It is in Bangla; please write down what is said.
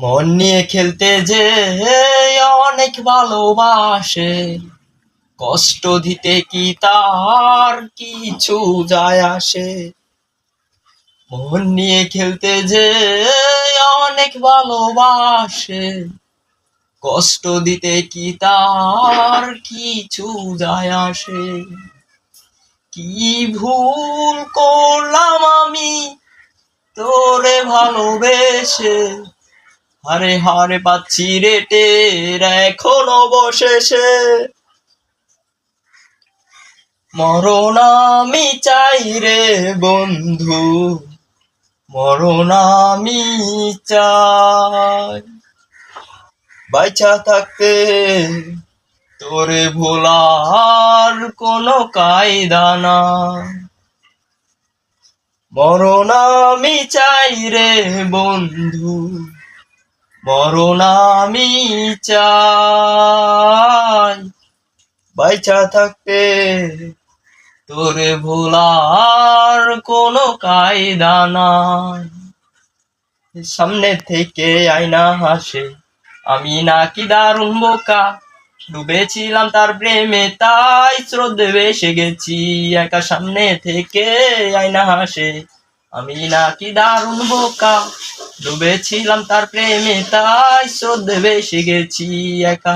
মন নিয়ে খেলতে যে অনেক ভালোবাসে, কষ্ট দিতে কি তার কিছু যায় আসে। মন নিয়ে খেলতে যে অনেক ভালোবাসে, কষ্ট দিতে কি তার কিছু যায় আসে। কি ভুল করলাম আমি তোরে ভালোবেসে, হারে হারে পাচ্ছি রে টের এখন অবশেষে। মরণ আমি চাই রে বন্ধু, মরণ আমি চাই। বাইচা থাকতে তোরে ভোলার কোনো কায়দা না। মরণ আমি চাই রে বন্ধু, মরণ আমি চাই। বাইচা থাকতে তোরে ভোলার কোনো কায়দা নাই। সামনে থেকে আয়না হাসে, আমি নাকি দারুণ বোকা, ডুবেছিলাম তার প্রেমে তাই স্রোতে ভেসে গেছি একা। সামনে থেকে আয়না হাসে, আমি নাকি দারুণ বোকা, ডুবেছিলাম তার প্রেমে তাই স্রোতে ভেসে গেছি একা।